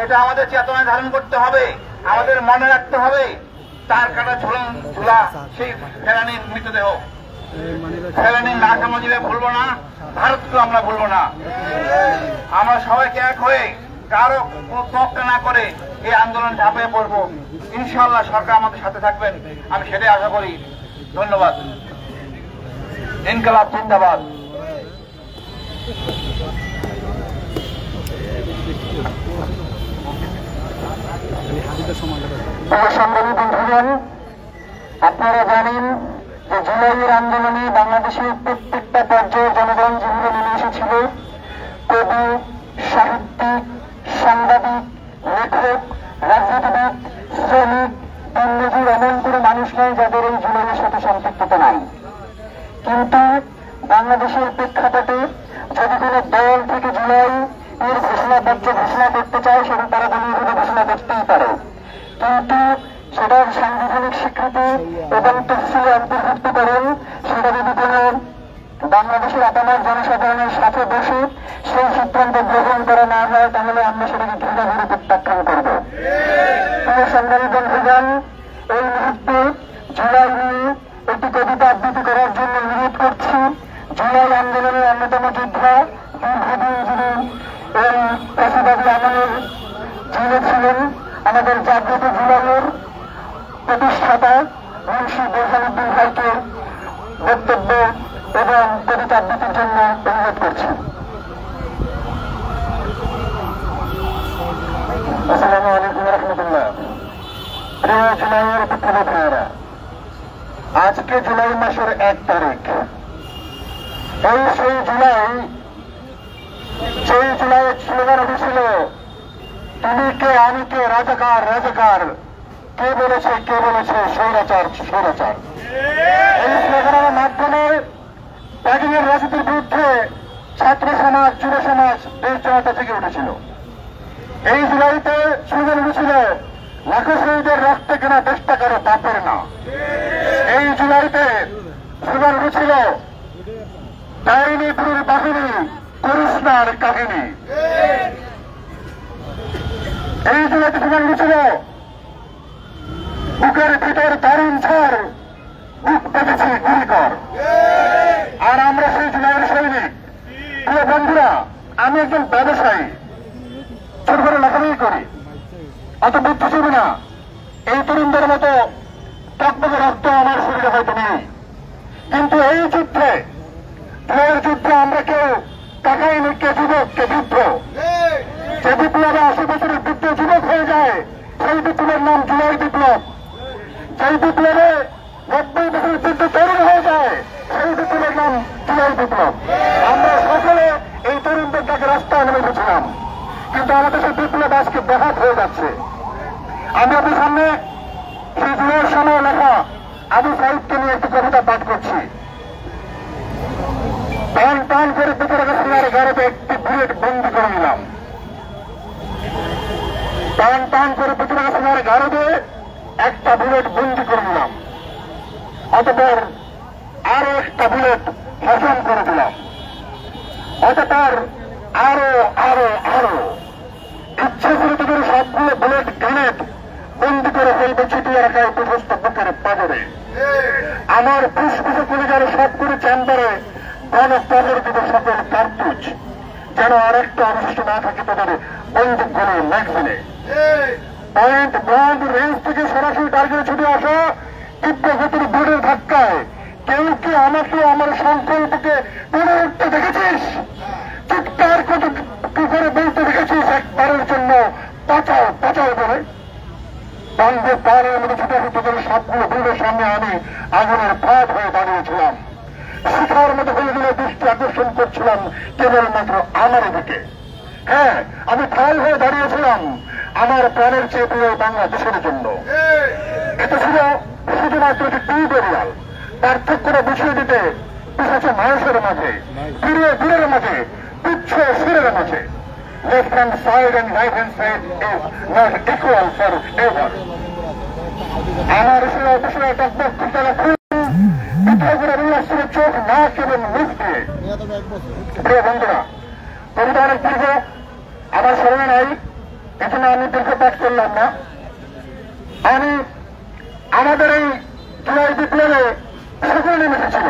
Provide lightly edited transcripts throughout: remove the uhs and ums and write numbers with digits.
এটা আমাদের চেতনায় ধারণ করতে হবে, আমাদের মনে রাখতে হবে। তার কাটা ঝুলা সেই ফেলানির মৃতদেহ, ফেলানির লাশ আমরা যেভাবে ভুলবো না, ভারতকেও আমরা ভুলবো না। আমরা সবাইকে এক হয়ে কারো কোনো তোয়াক্কা না করে এই আন্দোলন ঝাঁপিয়ে পড়বো। ইনশাআল্লাহ সরকার আমাদের সাথে থাকবেন, আমি সেটাই আশা করি। ধন্যবাদ। ইনকলাব জিন্দাবাদ। আপনারা জানেন যে জুলাইয়ের আন্দোলনে বাংলাদেশের প্রত্যেকটা পর্যায়ের জনগণ যেভাবে নেমে এসেছিল, কবি, সাহিত্যিক, সাংবাদিক, লেখক, রাজনীতিবিদ, শ্রমিক, দিনমজুর, এমন কোনো মানুষ নাই যাদের এই জুলাইয়ের সাথে সম্পৃক্ততা নাই। কিন্তু বাংলাদেশের প্রেক্ষাপটে যদি কোনো দল থেকে জুলাই এর ঘোষণাপত্র ঘোষণা করতে চায়, সেটা তারা দলীয়ভাবে ঘোষণা করতেই পারে, কিন্তু সেটার সাংবিধানিক স্বীকৃতি এবং তফসিলে অন্তর্ভুক্তিকরণ সেটা যদি কোনো বাংলাদেশের আপামর জনসাধারণের সাথে বসে সেই সিদ্ধান্ত গ্রহণ করা না হয়, তাহলে আমরা সেটাকে দৃঢ়ভাবে প্রত্যাখ্যান করব। সংগ্রামী বন্ধুগণ, এই মুহূর্তে জুলাই নিয়ে একটি কবিতা আবৃত্তি করার জন্য অনুরোধ করছি। জুলাই আন্দোলনের অন্যতম যোদ্ধা, দীর্ঘদিন যিনি এই ফ্যাসিবাদী আমলের যিনি ছিলেন, আমাদের জাগ্রত জুলাইয়ের প্রতিষ্ঠাতা মুন্সি বোরহানুদ্দিন ভাইকে বক্তব্য এবং কবিতা আবৃত্তির জন্য অনুরোধ করছি। আসসালামু আলাইকুম রহমতুল্লাহ। প্রিয় জুলাইয়ের বিপ্লবী ভাইয়েরা, আজকে জুলাই মাসের 1 তারিখ। এই সেই জুলাই, সেই জুলাইয়ের স্লোগান উঠেছিল, তুমি কে আমি কে, রাজাকার রাজাকার, কে বলেছে স্বৈরাচার স্বৈরাচার। এই স্লোগানের মাধ্যমে ত্যাগের রাজনীতির বিরুদ্ধে ছাত্র সমাজ, যুব সমাজ, দেশ জনতা থেকে উঠেছিল। এই জুলাইতে স্লোগান উঠেছিল, লাখো শহীদের রক্তে কেনা দেশটা কারো বাপের না। এই জুলাইতে স্লোগান উঠেছিল, ডাইনি পুরুর বাহিনী, করিসনার কাহিনী। এই জুলাইতে স্লোগান উঠেছিল, বুকের ভিতর দারুণ ঝড়, বুক পেতেছি গুলি কর। আর আমরা সেই জুলাইয়ের সৈনিক। প্রিয় বন্ধুরা, আমি একজন ব্যবসায়ী, ছোট করে লেখালেখি করি, অত বুদ্ধিজীবী না। এই তরুণদের মতো টকটকে রক্ত আমার শরীরে হয়তো নেই, কিন্তু এই যুদ্ধে, জুলাইয়ের যুদ্ধে আমরা কেউ টাকাই নেই, কে যুবক, কে বৃদ্ধ। যে বিপ্লবে 80 বছরের বৃদ্ধ যুবক হয়ে যায়, সেই বিপ্লবের নাম জুলাই বিপ্লব। সেই বিপ্লবে 90 বছরের বৃদ্ধ তরুণ হয়ে যায়, সেই বিপ্লবের নাম জুলাই বিপ্লব। আমরা সকলে এই তরুণদের ডাকে রাস্তায় নেমে এসেছিলাম, কিন্তু আমাদের সেই বিপ্লব আজকে ব্যাহত হয়ে যাচ্ছে। আমি আপনার সামনে সেই জুলাইয়ের সময় লেখা আবু সাইদকে নিয়ে একটি কবিতা পাঠ করছি। টান টান করে ভিতরে সিনার গাড়িতে একটি বুলেট বন্দি করে নিলাম। টান টান করে ভিতরে সিনার গাড়িতে একটা বুলেট বন্দি করে নিলাম। অতঃপর আরো একটা বুলেট হজম করে দিলাম। অতঃপর আরো আরো আরো ইচ্ছে করে তোদের সবগুলো বুলেট গ্রেনেড বন্দি করে ফেলবে ছিটিয়ে রাখা এই প্রশস্ত বুকের পাজরে। আমার ফুসফুসে কলিজার সবগুলো চেম্বারে গণপবর দিব সকল কার্তুজ, যেন আরেকটা অবশিষ্ট না থাকে তাদের বন্দুক গুলো ম্যাগজিনে। পয়েন্ট ব্লন্ড রেঞ্জ থেকে সরাসরি টার্গেটে ছুটে আসা তীব্র গতির বোর্ডের ধাক্কায় কেউ কি আমাকে আমার সংকল্পকে মনে উঠতে দেখেছিস? চিৎকার করে বলতে দেখেছিস একবারের জন্য বাঁচাও বাঁচাও বলে? বন্ধে পানের মধ্যে ছুটে ছুটে সবগুলো বোর্ডের সামনে আমি আগুনের ফাঁদ হয়ে দাঁড়িয়েছিলাম। শিখার মধ্যে হয়ে গেলে দৃষ্টি আকর্ষণ করছিলাম কেবলমাত্র আমার দিকে। হ্যাঁ, আমি ঢাল হয়ে দাঁড়িয়েছিলাম আমার প্রাণের চেয়ে প্রিয় বাংলাদেশের জন্য। এটা ছিল শুধুমাত্র একটি টিউটোরিয়াল, পার্থক্যটা বুঝিয়ে দিতে পিছাচ্ছে মানুষের মাঝে, দূরের মাঝে, তুচ্ছ সুরের মাঝে। Left hand side and right hand side is not equal for ever. আমার অফিসের টকবক খুঁজে চোখ না কেবল মুখ দিয়ে। প্রিয় বন্ধুরা, কবিতা অনেক দীর্ঘ, আমার স্মরণে নাই, কিন্তু এখানে আমি দীর্ঘপাত করলাম না। আমি আমাদের এই জুলাই বিপ্লবে সকলে নেমে এসেছিল,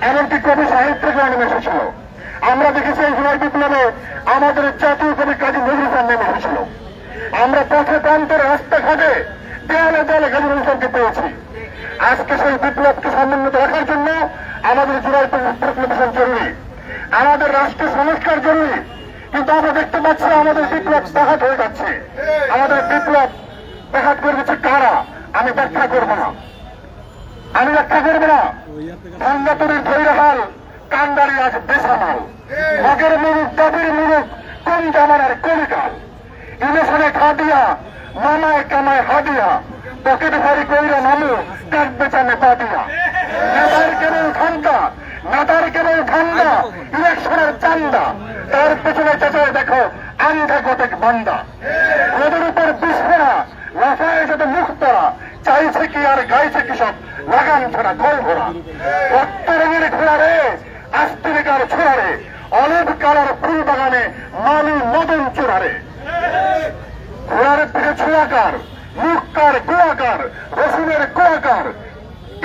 এমনকি কবি সাহিত্যিকরা নেমে এসেছিল। আমরা দেখেছি এই জুলাই বিপ্লবে আমাদের জাতীয় কবি কাজী নজরুল ইসলাম নেমে এসেছিল। আমরা পথে প্রান্তের রাস্তাঘাটে দেয়ালে দেয়ালে কাজী নজরুল ইসলামকে পেয়েছি। আজকে সেই বিপ্লবকে সমুন্নত রাখার জন্য আমাদের জুলাই প্রক্লেমেশন জরুরি, আমাদের রাষ্ট্র সংস্কার জরুরি। কিন্তু আমরা দেখতে পাচ্ছি আমাদের বিপ্লব ব্যাঘাত হয়ে যাচ্ছে। আমাদের বিপ্লব ব্যাঘাত করে দিচ্ছে কারা? আমি ব্যাখ্যা করবো না। ভাঙ্গাতুরের ধৈর্যহাল কান্দারি আজ বেসামাল, মগের মুরুখ দাবির মুরুখ কোন জামানার কলিকাল। ইলেকশনে খাদিয়া মামায় কামায় হাদিয়া, পকেট ভারী কইরা নামু কাক বেচানে বাদিয়া। নেতার কেবল ঠান্ডা, নেতার কেবল ঠান্ডা, ইলেকশনের চান্দা, তার পেছনে চেঁচায় দেখো আন্ধা কতক বান্দা। রোদের উপর বিস্ফোরা লাফায় সাথে মুখ তোরা, চাইছে কি আর গাইছে কি সব লাগাম ছাড়া গোল ঘোড়া। রক্ত রঙের ঘোড়া রে আস্তে রেখার ছোড়া রে, অলিভ কালার ফুল বাগানে মালি মদন চোরারে। ঘোড়ার পিঠে ছোড়াকার, মুখকার গোয়াকার, রসুনের গোয়াকার,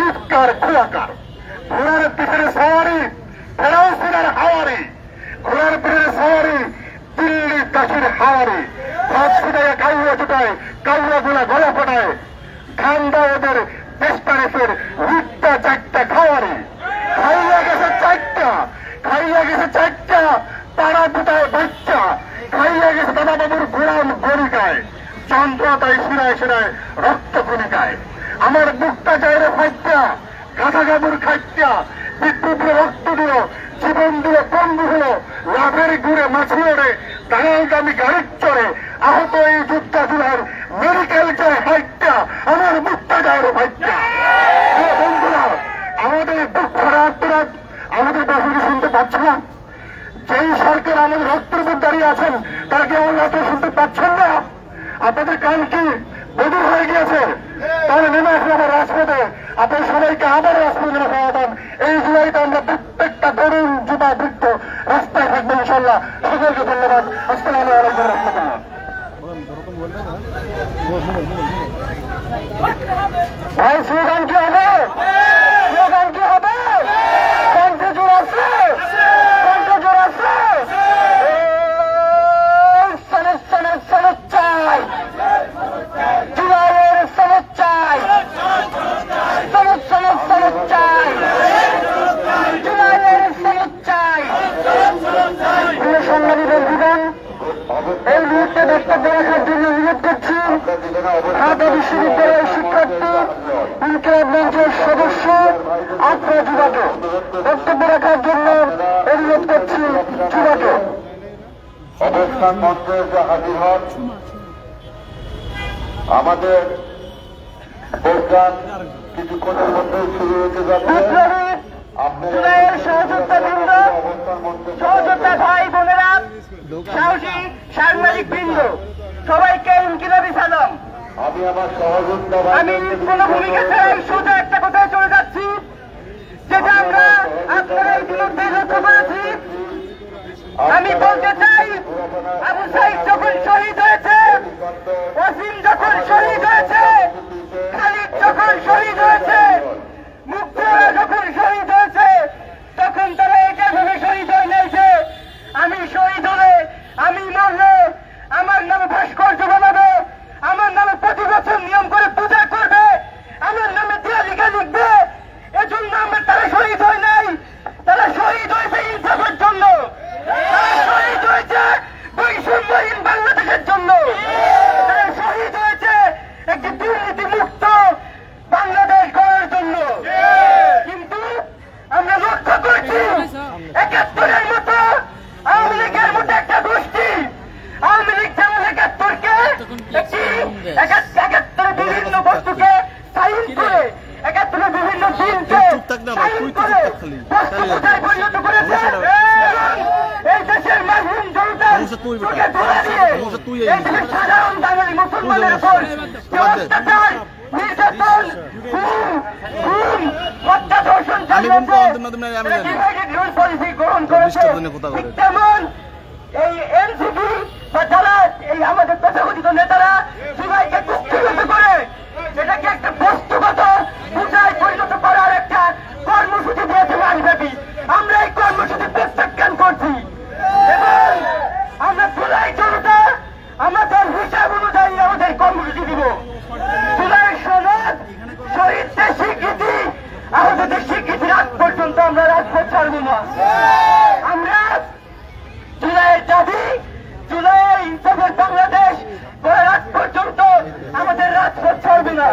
ইটকার খোয়াকার। ঘোড়ার পিঠের সওয়ারি ফেরাউসিনার হাওয়ারি, ঘোড়ার পিঠের সওয়ারি দিল্লি কাশির হাওয়ারি। ভাত ফুটায় কাউয়া চুটায়, কাউয়া গুলা গলা ফোটায়, ঠান্ডা ওদের বেস্টারেসের রুটটা চারটা খাওয়ারি। খাইয়া গেছে চারটা, খাইয়া গেছে চারটা, তারা দুটায় বাচ্চা। খাইয়া গেছে দাদা বাবুর গোলাম গরিকায়, চন্দ্রতায় শিরায় শিরায় রক্ত কণিকায়। আমার বুকটা চাইরে ফাইটা গাধা গাবুর খাইটা, বিপ্লবীর রক্ত দিল, জীবন দিল, বন্ধু হলো, লাভের ঘুরে মাছি ওড়ে, দালাল দামি গাড়ির চড়ে, আহত এই যোদ্ধা জুলার মেডিকেল যায় হাইটা, আমার বুকটা চাইরে ফাইটা। বন্ধুরা, আমাদের দুঃখ রাত আমাদের বাসুরি শুনতে পাচ্ছ না? যেই সরকার আমাদের রক্তের উপর দাঁড়িয়ে আছেন তারা কি আমার রাত্রে শুনতে পাচ্ছেন না? আপনাদের কান কি বদল হয়ে গিয়েছে? তাহলে নেমে আসলে আমার রাজপথে, আপনার সবাইকে আবার রাজপথে নেমে সমাধান। এই জুলাইতে আমরা প্রত্যেকটা তরুণ যুবা বৃদ্ধ রাস্তায় থাকবো ইনশাল্লাহ। সকলকে ধন্যবাদ। আসসালামু আলাইকুম রহমতুল্লাহ। ভাই স্লোগান কি হবে? স্লোগান কি হবে? কণ্ঠে জোর আছে, কণ্ঠে জোর আছে। চাই জুলাইয়ের সনদ চাই, সনদ সনদ সনদ চাই, জুলাইয়ের সনদ চাই। সংগ্রামী বন্ধুগণ, এই মুহূর্তে বক্তব্য রাখার জন্য অনুরোধ করছি ঢাকা বিশ্ববিদ্যালয়ের শিক্ষার্থী ইনকিলাব মঞ্চের সদস্য আত্মা যুবাকে বক্তব্য রাখার জন্য অনুরোধ করছি যুবাকে। অবস্থান মঞ্চে যে হাজির হন, আমাদের প্রোগ্রাম কিছুক্ষণের মধ্যে শুরু হতে যাচ্ছে। সহযোদ্ধা ভাই বোনেরা, সাহসী সাংবাদিক বৃন্দ, সবাইকে ইনকিলাবি সালাম। আমি আমার সহযোদ্ধা আমি কোন ভূমিকা ছাড়াই সোজা একটা কথায় চলে যাচ্ছি, যেটা আমরা আপনারা ইতিমধ্যে লক্ষ্য করেছি। আমি বলতে চাই, আবু সাইদ যখন শহীদ হয়েছে, ওয়াসিম যখন শহীদ হয়েছে, খালিদ যখন শহীদ হয়েছে, মুক্তিরা যখন শহীদ হয়েছে, তখন তারা এটা ভেবে শহীদ হয়ে নিয়েছে আমি শহীদ হলে, আমি মরলে আমার নামে ভাস্কর্য বানাবে, আমার নামে প্রতি বছর নিয়ম করে পূজা করবে, আমার নামে দিয়ালিকা লিখবে। এজন্য আমরা তারা শহীদ হয় নাই, তারা শহীদ হয়েছে ইনসাফের জন্য, তারা শহীদ হয়েছে বৈষম্যহীন বাংলাদেশের জন্য, তারা শহীদ হয়েছে একটি দুর্নীতি মুক্ত বাংলাদেশ গড়ার জন্য। কিন্তু আমরা লক্ষ্য করছি ৭১-এর মতো আওয়ামী লীগের মতো একটা গোষ্ঠী, আওয়ামী লীগ যেমন ৭১-কে একটি ৭১-এর বিভিন্ন বস্তুকে সাইন করে, ৭১-এর বিভিন্ন দিনকে সাইন করে বস্তু পূজায় পরিণত করেছে। এই দেশের মাসুম জনতার চোখে ধরা দিয়ে এই দেশের সাধারণ বাঙালি মুসলমানের উপর যে অত্যাচার, নির্যাতন, খুন, হত্যা, ধর্ষণ চালিয়েছে, ডিভাইডেড রুল পলিসি গ্রহণ করেছে। ঠিক তেমন এই এনসিপি বা যারা এই আমাদের তথাকথিত নেতারা জুলাইকে কুক্ষিগত করে এটাকে একটা বস্তুগত পূজায় পরিণত করার একটা কর্মসূচি দিয়েছে রাজব্যাপী। আমরা এই কর্মসূচি প্রত্যাখ্যান করছি এবং আমরা জুলাই জনতা আমাদের হিসাব অনুযায়ী আমাদের কর্মসূচি দিব। জুলাই সনদ শহীদদের স্বীকৃতি আহতদের স্বীকৃতির আগ পর্যন্ত আমরা রাজপথ ছাড়ব না। আমরা জুলাইয়ের দাবি জুলাই ইনসাফের বাংলাদেশ করার আগ পর্যন্ত আমাদের রাজপথ ছাড়বে না।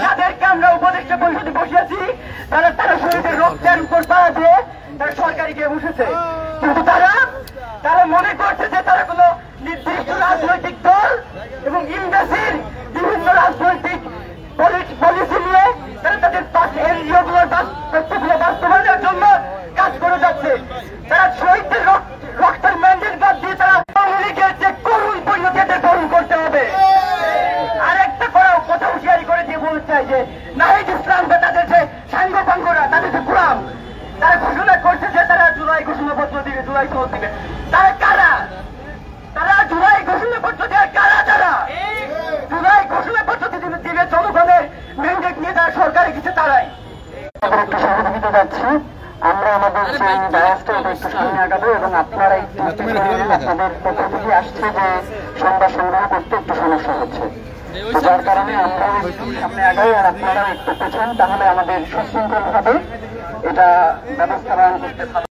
যাদেরকে আমরা উপদেষ্টা পরিষদে বসিয়েছি তারা শহীদের রক্তের উপর পাড়া দিয়ে তারা সরকারি গিয়ে বসেছে, কিন্তু তারা মনে করছে যে তারা কোন নির্দিষ্ট রাজনৈতিক দল এবং ইন্ডাস্ট্রির বিভিন্ন রাজনৈতিক পলিসি নিয়ে তারা তাদের এনজিও গুলোর তথ্যগুলো বাস্তবায়নের জন্য কাজ করে যাচ্ছে। তারা শহীদদের রক্তের ম্যান্ডেট বাদ দিয়ে তারা আওয়ামী লীগের যে করুণ পরিণতি গ্রহণ করতে হবে। আরেকটা কথা হুঁশিয়ারি করে দিয়ে বলতে চাই যে নাহিদ ইসলাম বা তাদের যে সাঙ্গপাঙ্গরা তাদের যে গোলাম তারা ঘোষণা করছে যে তারা জুলাই ঘোষণাপত্র দিবে, জুলাই সনদ দিবে। তারা কারা? তারা জুলাই ঘোষণাপত্র দেওয়ার কারা? তারা জুলাই ঘোষণাপত্র দিবে জনগণের ম্যান্ডেট নিয়ে তারা সরকারে কিছু তারাই একটু সহযোগিতা যাচ্ছি। আমরা আমাদের সেই ব্যবস্থা একটু সামনে আগাবো এবং আপনারা আপনাদের পক্ষ থেকে আসছে যে সংবাদ সংগ্রহ করতে একটু সমস্যা হচ্ছে, যার কারণে আমরা একটু সামনে আগাই আর আপনারা একটু পেছন, তাহলে আমাদের সুশৃঙ্খল ভাবে এটা ব্যবস্থাপনা করতে